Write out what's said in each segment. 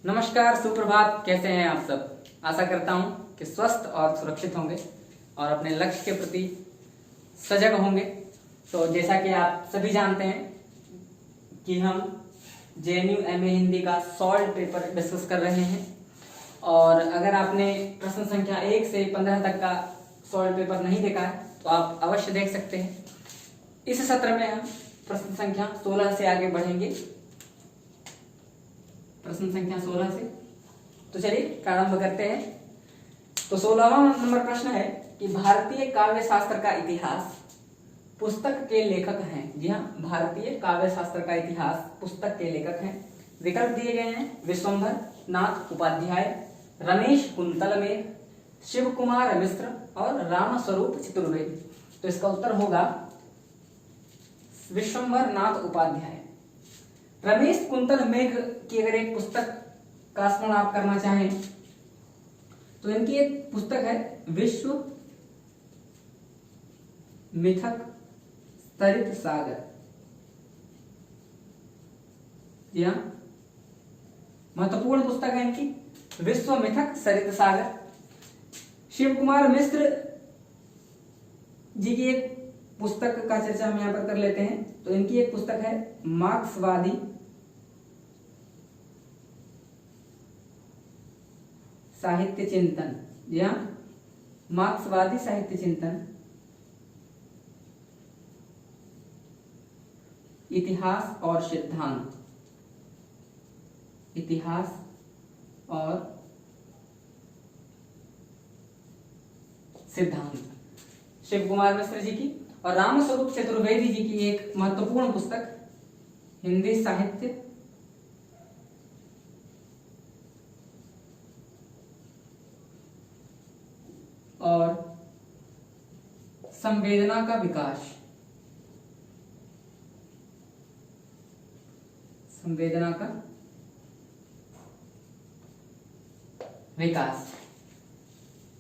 नमस्कार, सुप्रभात। कैसे हैं आप सब? आशा करता हूं कि स्वस्थ और सुरक्षित होंगे और अपने लक्ष्य के प्रति सजग होंगे। तो जैसा कि आप सभी जानते हैं कि हम JNU MA हिंदी का सॉल्व पेपर डिस्कस कर रहे हैं, और अगर आपने प्रश्न संख्या 1 से 15 तक का सॉल्व पेपर नहीं देखा है तो आप अवश्य देख सकते हैं। इस सत्र में हम प्रश्न संख्या 16 से आगे बढ़ेंगे, प्रश्न संख्या 16 से। तो चलिए प्रारंभ करते हैं। तो 16वां नंबर प्रश्न है कि भारतीय काव्य शास्त्र का इतिहास पुस्तक के लेखक हैं। जी हाँ, भारतीय काव्य शास्त्र का इतिहास पुस्तक के लेखक हैं। विकल्प दिए गए हैं विश्वंभर नाथ उपाध्याय, रमेश कुंतलमेघ, शिव कुमार मिश्र और रामस्वरूप चतुर्वेदी। तो इसका उत्तर होगा विश्वंभर नाथ उपाध्याय। रमेश कुंतलमेघ की अगर एक पुस्तक का स्मरण आप करना चाहें तो इनकी एक पुस्तक है विश्व मिथक सरित सागर। जी हाँ, महत्वपूर्ण पुस्तक है इनकी विश्व मिथक सरित सागर। शिव कुमार मिश्र जी की एक पुस्तक का चर्चा हम यहाँ पर कर लेते हैं। तो इनकी एक पुस्तक है मार्क्सवादी साहित्य चिंतन। जी हाँ, मार्क्सवादी साहित्य चिंतन, इतिहास और सिद्धांत, इतिहास और सिद्धांत, शिव कुमार मिश्र जी की। और रामस्वरूप चतुर्वेदी जी की एक महत्वपूर्ण पुस्तक हिंदी साहित्य और संवेदना का विकास, संवेदना का विकास।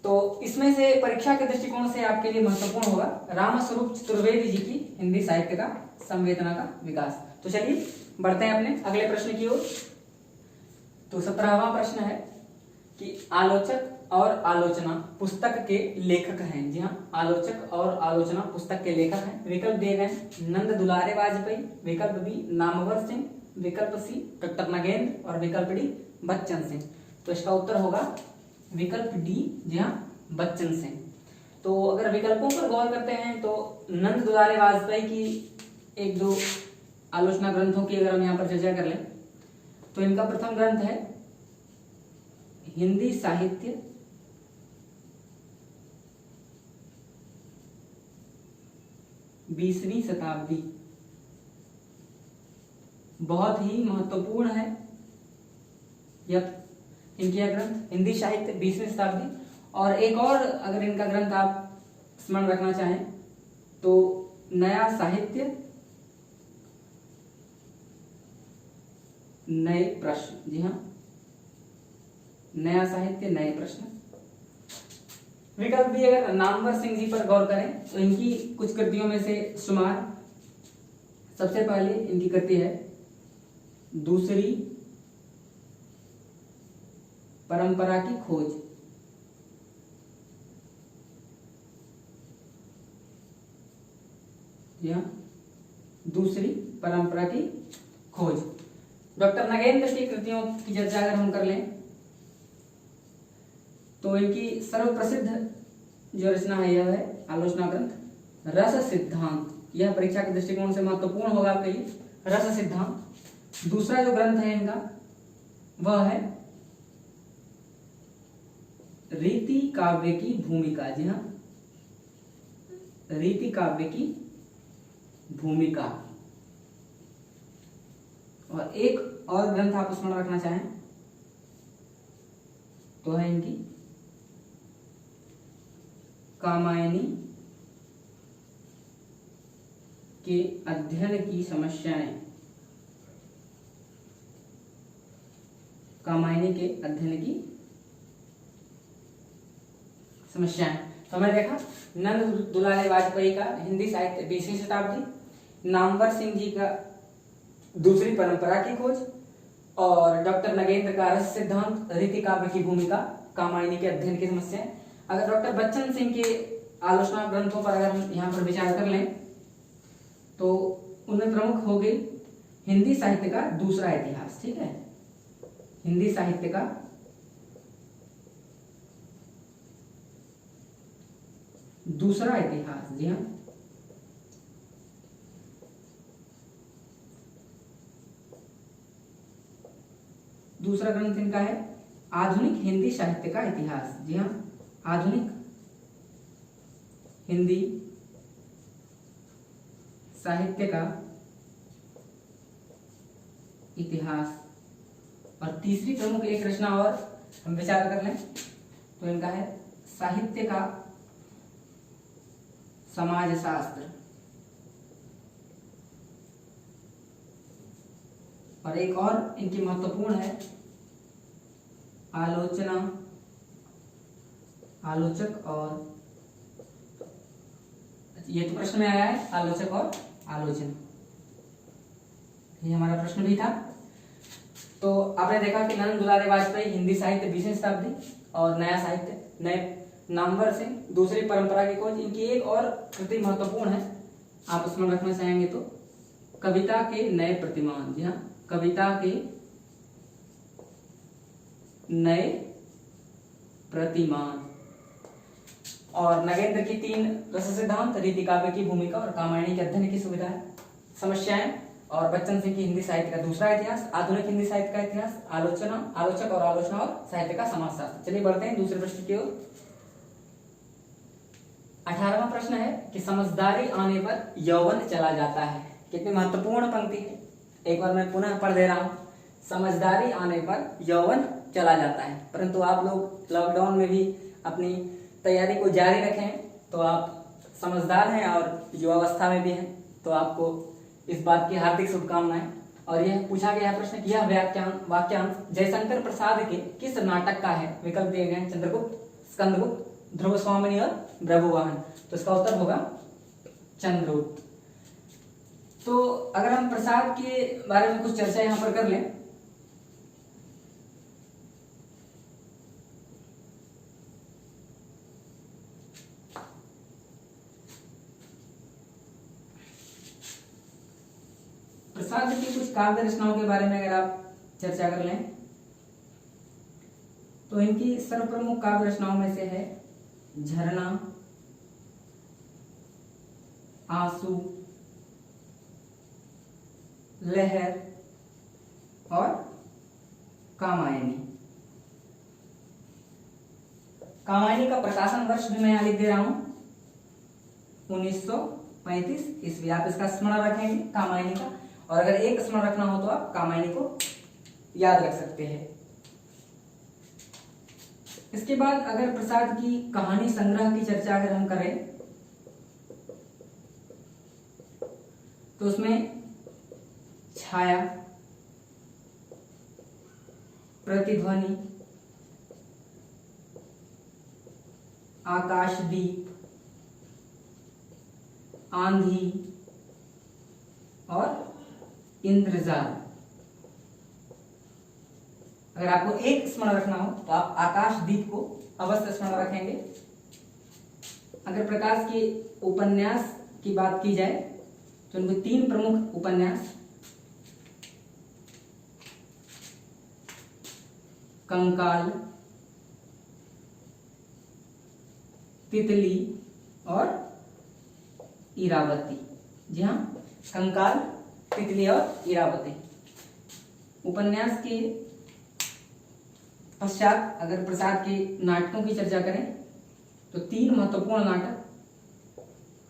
तो इसमें से परीक्षा के दृष्टिकोण से आपके लिए महत्वपूर्ण होगा रामस्वरूप चतुर्वेदी जी की हिंदी साहित्य का संवेदना का विकास। तो चलिए बढ़ते हैं अपने अगले प्रश्न की ओर। तो 17वां प्रश्न है कि आलोचक और आलोचना पुस्तक के लेखक हैं। जी हाँ, आलोचक और आलोचना पुस्तक के लेखक हैं। विकल्प दिए गए नंद दुलारे वाजपेयी, विकल्प बी नामवर सिंह, विकल्प सी डॉक्टर नगेंद्र और विकल्प डी बच्चन सिंह। तो इसका उत्तर होगा विकल्प डी, जी हाँ, बच्चन सिंह। तो अगर विकल्पों पर गौर करते हैं तो नंद दुलारे वाजपेयी की एक दो आलोचना ग्रंथों की अगर हम यहाँ पर चर्चा कर लें तो इनका प्रथम ग्रंथ है हिंदी साहित्य बीसवीं शताब्दी। बहुत ही महत्वपूर्ण है यह इनके ग्रंथ हिंदी साहित्य 20वीं शताब्दी। और एक और अगर इनका ग्रंथ आप स्मरण रखना चाहें तो नया साहित्य नए प्रश्न। जी हाँ, नया साहित्य नए प्रश्न। विकल्प भी अगर नामवर सिंह जी पर गौर करें तो इनकी कुछ कृतियों में से शुमार सबसे पहले इनकी कृति है दूसरी परंपरा की खोज। जी हाँ, दूसरी परंपरा की खोज। डॉक्टर नगेंद्र की कृतियों की चर्चा अगर हम कर लें तो इनकी सर्वप्रसिद्ध जो रचना है यह है आलोचना ग्रंथ रस सिद्धांत। यह परीक्षा के दृष्टिकोण से महत्वपूर्ण होगा आपके लिए, रस सिद्धांत। दूसरा जो ग्रंथ है इनका वह है रीति काव्य की भूमिका। जी हाँ, रीति काव्य की भूमिका। और एक और ग्रंथ आप स्मरण रखना चाहें तो है इनकी कामायनी के अध्ययन की समस्याएं, कामायनी के अध्ययन की समस्याएं। तो हमने देखा नंद दुलारे वाजपेयी का हिंदी साहित्य 20वीं शताब्दी, नामवर सिंह जी का दूसरी परंपरा की खोज और डॉक्टर नगेंद्र का रस सिद्धांत, रीति काव्य की भूमिका, कामायनी के अध्ययन की समस्या। अगर डॉक्टर बच्चन सिंह के आलोचना ग्रंथों पर अगर हम यहाँ पर विचार कर लें तो उनमें प्रमुख हो गई हिंदी साहित्य का दूसरा इतिहास। ठीक है, हिंदी साहित्य का दूसरा इतिहास। जी हाँ, दूसरा ग्रंथ इनका है आधुनिक हिंदी साहित्य का इतिहास। जी हाँ, आधुनिक हिंदी साहित्य का इतिहास। और तीसरी प्रमुख एक रचना और हम विचार कर लें तो इनका है साहित्य का समाजशास्त्र। और एक और इनकी महत्वपूर्ण है आलोचना, आलोचक और, ये तो प्रश्न में आया है आलोचक और आलोचना, ये हमारा प्रश्न भी था। तो आपने देखा कि नंद दुलारे वाजपेयी हिंदी साहित्य 20वीं शताब्दी और नया साहित्य, नए नामवर सिंह दूसरी परंपरा की खोज। इनकी एक और कृति महत्वपूर्ण है, आप उसमें रखना चाहेंगे तो कविता के नए प्रतिमान। जी हाँ, कविता के नए प्रतिमान। और नगेंद्र की 3 रस सिद्धांत, रीति काव्य की भूमिका और कामायनी के अध्ययन की सुविधा है, समस्याएं। और बच्चन सिंह की हिंदी साहित्य का दूसरा इतिहास, आधुनिक हिंदी साहित्य का इतिहास, आलोचना, आलोचक और आलोचना और साहित्य का समाजशास्त्र। चलिए बढ़ते हैं दूसरे प्रश्न की ओर। 18वां प्रश्न है कि समझदारी आने पर यौवन चला जाता है। कितनी महत्वपूर्ण पंक्ति है, एक बार मैं पुनः पढ़ दे रहा हूं। समझदारी आने पर यौवन चला जाता है। परंतु आप लोग लॉकडाउन में भी अपनी तैयारी को जारी रखें, तो आप समझदार हैं और युवावस्था में भी हैं, तो आपको इस बात की हार्दिक शुभकामनाएं। और यह पूछा गया प्रश्न कि यह वाक्यांश जयशंकर प्रसाद के किस नाटक का है? विकल्प दिए गए हैं चंद्रगुप्त, स्कंदगुप्त, ध्रुव स्वामिनी और प्रभुवाहन। तो इसका उत्तर होगा चंद्रगुप्त। तो अगर हम प्रसाद के बारे में कुछ चर्चा यहां पर कर लें प्रसाद की कुछ काव्य रचनाओं के बारे में अगर आप चर्चा कर लें तो इनकी सर्वप्रमुख काव्य रचनाओं में से है झरना, आंसू, लहर और कामायनी। कामायनी का प्रकाशन वर्ष भी मैं यहां लिख दे रहा हूं 1935 ईस्वी। आप इसका स्मरण रखेंगे कामायनी का, और अगर एक स्मरण रखना हो तो आप कामायनी को याद रख सकते हैं। इसके बाद अगर प्रसाद की कहानी संग्रह की चर्चा अगर हम करें तो उसमें छाया, प्रतिध्वनि, आकाशदीप, आंधी और इंद्रजाल। अगर आपको एक स्मरण रखना हो तो आप आकाशदीप को अवश्य स्मरण रखेंगे। अगर प्रकाश के उपन्यास की बात की जाए तो उनके 3 प्रमुख उपन्यास कंकाल, तितली और इरावती। जी हाँ, कंकाल, तितली और इरावती। उपन्यास के पश्चात अगर प्रसाद के नाटकों की चर्चा करें तो 3 महत्वपूर्ण नाटक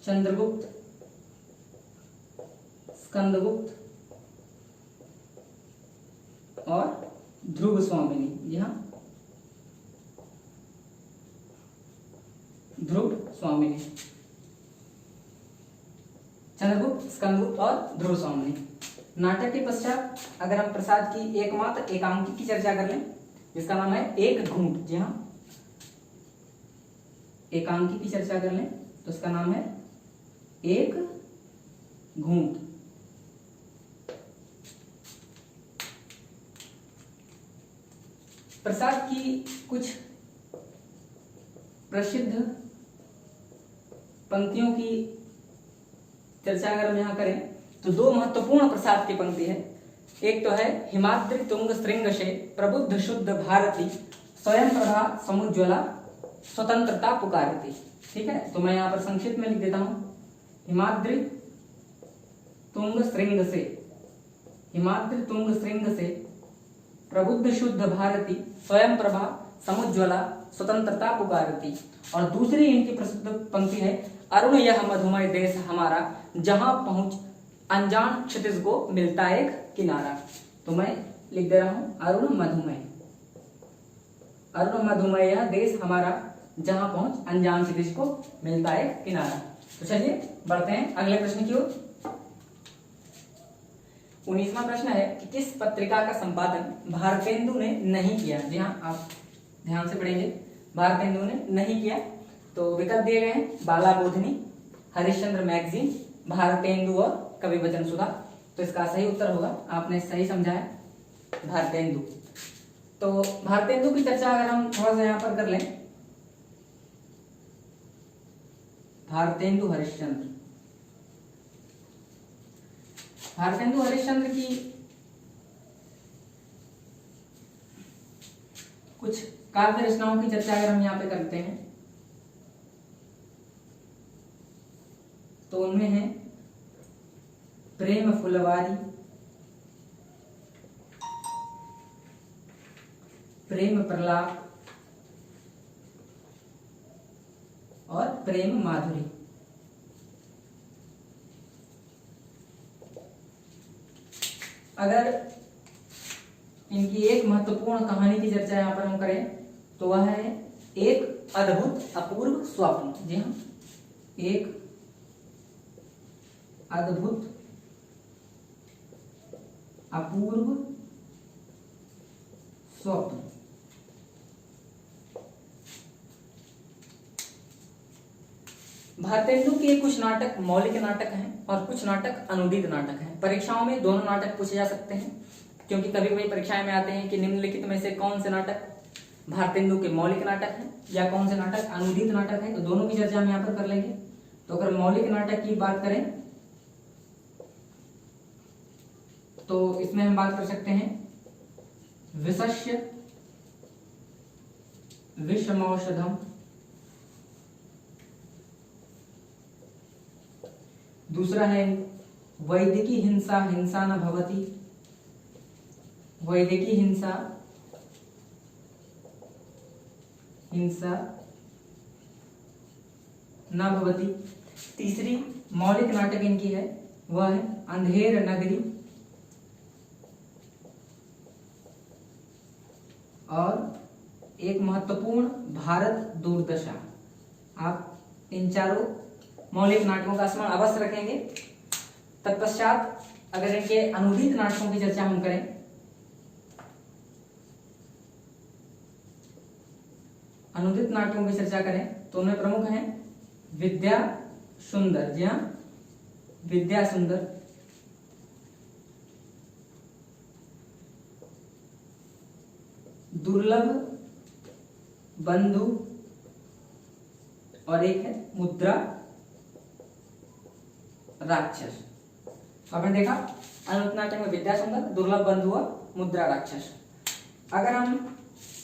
चंद्रगुप्त, स्कंदगुप्त और ध्रुव स्वामिनी। जी हाँ, ध्रुव स्वामिनी, चंद्रगुप्त, स्कंदगुप्त और ध्रुव स्वामिनी। नाटक के पश्चात अगर हम प्रसाद की एकमात्र एकांकी की चर्चा कर लें जिसका नाम है एक घूंट। जी हाँ, एकांकी की चर्चा कर लें तो उसका नाम है एक घूंट। प्रसाद की कुछ प्रसिद्ध पंक्तियों की चर्चा अगर हम यहाँ करें तो दो महत्वपूर्ण प्रसाद की पंक्ति है। एक तो है हिमाद्रि तुंग श्रृंग से प्रबुद्ध शुद्ध भारती स्वयं प्रभा समुज्ज्वला स्वतंत्रता पुकारती। ठीक है, तो मैं यहाँ पर संक्षिप्त में लिख देता हूँ। हिमाद्रि तुंग श्रृंग से, हिमाद्रि तुंग श्रृंग से प्रबुद्ध शुद्ध भारती स्वयं प्रभा समुज्ज्वला स्वतंत्रता पुकारती। और दूसरी इनकी प्रसिद्ध पंक्ति है अरुण यह मधुमय देश हमारा जहां पहुंच अनजान क्षितिज को मिलता एक किनारा। तो मैं लिख दे रहा हूं अरुण मधुमय, अरुण मधुमय यह देश हमारा जहां पहुंच अनजान क्षितिज को मिलता एक किनारा। तो चलिए बढ़ते हैं अगले प्रश्न की ओर। 19वां प्रश्न है कि किस पत्रिका का संपादन भारतेंदु ने नहीं किया। जी हाँ, आप ध्यान से पढ़ेंगे, भारतेंदु ने नहीं किया। तो विकल्प दिए गए हैं बाला बोधनी, हरिश्चंद्र मैगजीन, भारतेंदु और कवि वचन सुधा। तो इसका सही उत्तर होगा, आपने सही समझा है, भारतेंदु। तो भारतेंदु की चर्चा अगर हम थोड़ा सा यहाँ पर कर लें, भारतेंदु हरिश्चंद्र, भारतेंदु हरिश्चंद्र की कुछ काव्य रचनाओं की चर्चा अगर हम यहाँ पे करते हैं तो उनमें है प्रेम फुलवारी, प्रेम प्रलाप और प्रेम माधुरी। अगर इनकी एक महत्वपूर्ण कहानी की चर्चा यहाँ पर हम करें तो वह है एक अद्भुत अपूर्व स्वप्न। जी हाँ, एक अद्भुत अपूर्व स्वप्न। भारतेंदु के कुछ नाटक मौलिक नाटक हैं और कुछ नाटक अनुदित नाटक हैं। परीक्षाओं में दोनों नाटक पूछे जा सकते हैं, क्योंकि कभी कभी परीक्षाएं में आते हैं कि निम्नलिखित में से कौन से नाटक भारतेंदु के मौलिक नाटक हैं या कौन से नाटक अनुदित नाटक हैं। तो दोनों की चर्चा हम यहाँ पर कर लेंगे। तो अगर मौलिक नाटक की बात करें तो इसमें हम बात कर सकते हैं विशस्य विषमौषधम, दूसरा है वैदिकी हिंसा हिंसा न भवति, वैदिकी हिंसा हिंसा न भवति। तीसरी मौलिक नाटक इनकी है वह है अंधेर नगरी और एक महत्वपूर्ण भारत दुर्दशा। आप इन चारों मौलिक नाटकों का स्मरण अवश्य रखेंगे। तत्पश्चात अगर इनके अनुदित नाटकों की चर्चा हम करें, अनुदित नाटकों की चर्चा करें तो उनमें प्रमुख हैं विद्या सुंदर। जी हाँ, विद्या सुंदर, दुर्लभ बंधु और एक है मुद्रा राक्षस। आपने देखा अनुदित नाटक में विद्या सुंदर, दुर्लभ बंधु और मुद्रा राक्षस। अगर हम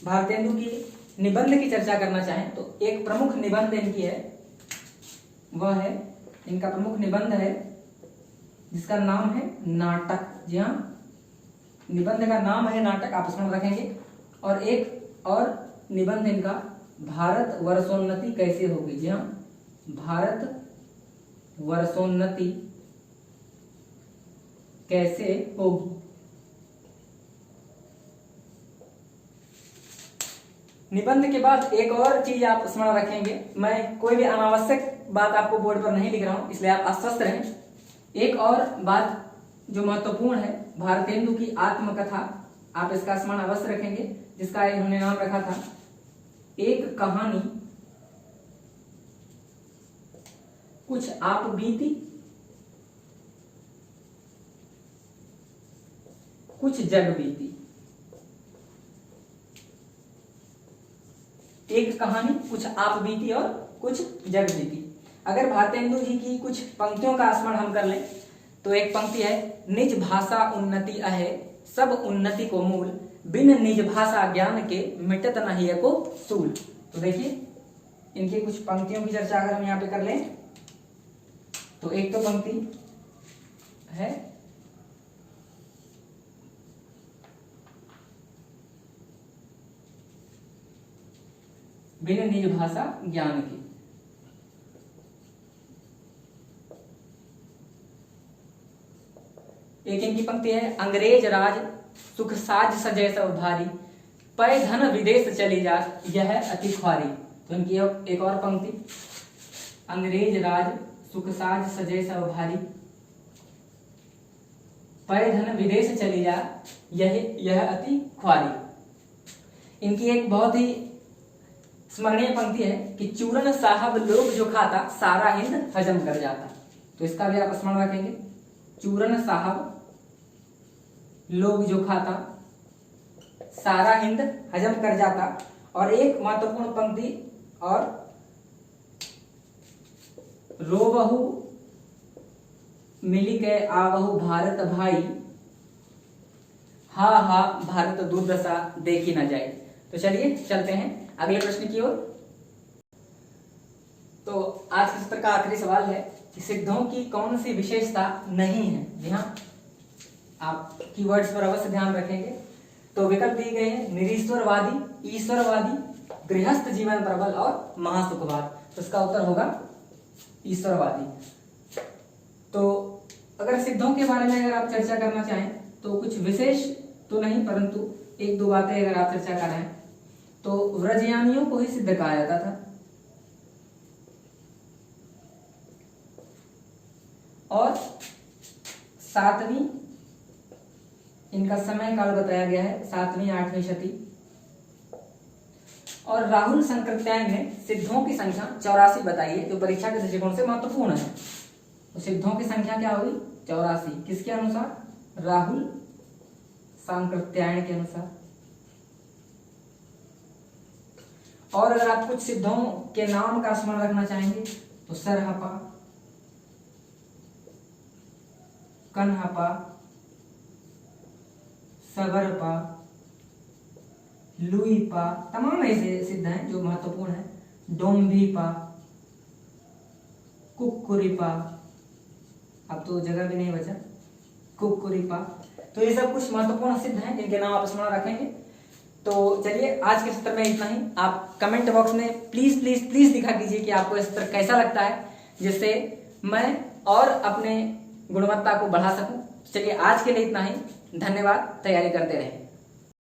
भारतेंदु की निबंध की चर्चा करना चाहें तो एक प्रमुख निबंध इनकी है, वह है इनका प्रमुख निबंध है जिसका नाम है नाटक। जी हाँ, निबंध का नाम है नाटक, आप स्मरण रखेंगे। और एक और निबंध इनका भारत वर्षोन्नति कैसे होगी। जी हाँ, भारत वर्षोन्नति कैसे होगी। निबंध के बाद एक और चीज आप स्मरण रखेंगे, मैं कोई भी अनावश्यक बात आपको बोर्ड पर नहीं लिख रहा हूं, इसलिए आप आश्वस्त रहें। एक और बात जो महत्वपूर्ण है, भारतेंदु की आत्मकथा, आप इसका स्मरण अवश्य रखेंगे, जिसका इन्होंने नाम रखा था एक कहानी कुछ आप बीती कुछ जग बीती। एक कहानी, कुछ आप बीती और कुछ जग बीती। अगर भारतेंदु जी की कुछ पंक्तियों का स्मरण हम कर लें तो एक पंक्ति है, निज भाषा उन्नति अहे सब उन्नति को मूल, बिन निज भाषा ज्ञान के मिटत नहीं को सूल। तो देखिए इनकी कुछ पंक्तियों की चर्चा अगर हम यहाँ पे कर लें तो एक तो पंक्ति है, बिन निज भाषा ज्ञान की। एक इनकी पंक्ति है, अंग्रेज राज सुख साज सजय सब भारी, पै धन विदेश चली जा यह अति ख्वारी। तो इनकी एक और पंक्ति, अंग्रेज राज सुख साज सजय सब भारी, पै धन विदेश चली जा यह अति ख्वारी। इनकी एक बहुत ही स्मरणीय पंक्ति है कि चूरन साहब लोग जो खाता सारा हिंद हजम कर जाता। तो इसका भी आप स्मरण रखेंगे, चूरन साहब लोग जो खाता सारा हिंद हजम कर जाता। और एक महत्वपूर्ण पंक्ति, और रोबहु मिली के आवहु भारत भाई, हा हा भारत दुर्दशा देखी न जाए। तो चलिए चलते हैं अगले प्रश्न की ओर। तो आज के सत्र का आखिरी सवाल है कि सिद्धों की कौन सी विशेषता नहीं है। जी हाँ, आप कीवर्ड्स पर अवश्य ध्यान रखेंगे। तो विकल्प दिए गए हैं, निरीश्वरवादी, ईश्वरवादी, गृहस्थ जीवन प्रबल और महासुखवाद। तो इसका उत्तर होगा ईश्वरवादी। तो अगर सिद्धों के बारे में अगर आप चर्चा करना चाहें तो कुछ विशेष तो नहीं, परंतु एक दो बातें अगर आप चर्चा कर रहे हैं तो व्रजयानियों को ही सिद्ध कहा जाता था। और सातवीं इनका समय काल बताया गया है, 7वीं 8वीं शती। और राहुल शंकरत्यायन ने सिद्धों की संख्या 84 बताई है, जो परीक्षा के दृष्टिकोण से महत्वपूर्ण है। तो सिद्धों की संख्या क्या हुई? 84। किसके अनुसार? राहुल शंकरत्यायन के अनुसार। और अगर आप कुछ सिद्धों के नाम का स्मरण रखना चाहेंगे तो सरहपा, कन्हपा, सबरपा, लुईपा, तमाम ऐसे सिद्ध हैं जो महत्वपूर्ण है। डोम्भीपा, कुक्कुरीपा, अब तो जगह भी नहीं बचा, कुक्कुरीपा। तो ये सब कुछ महत्वपूर्ण सिद्ध हैं जिनके नाम आप स्मरण रखेंगे। तो चलिए आज के सत्र में इतना ही। आप कमेंट बॉक्स में प्लीज प्लीज प्लीज दिखा दीजिए कि आपको ये सत्र कैसा लगता है, जिससे मैं और अपने गुणवत्ता को बढ़ा सकूं। चलिए आज के लिए इतना ही, धन्यवाद। तैयारी करते रहें।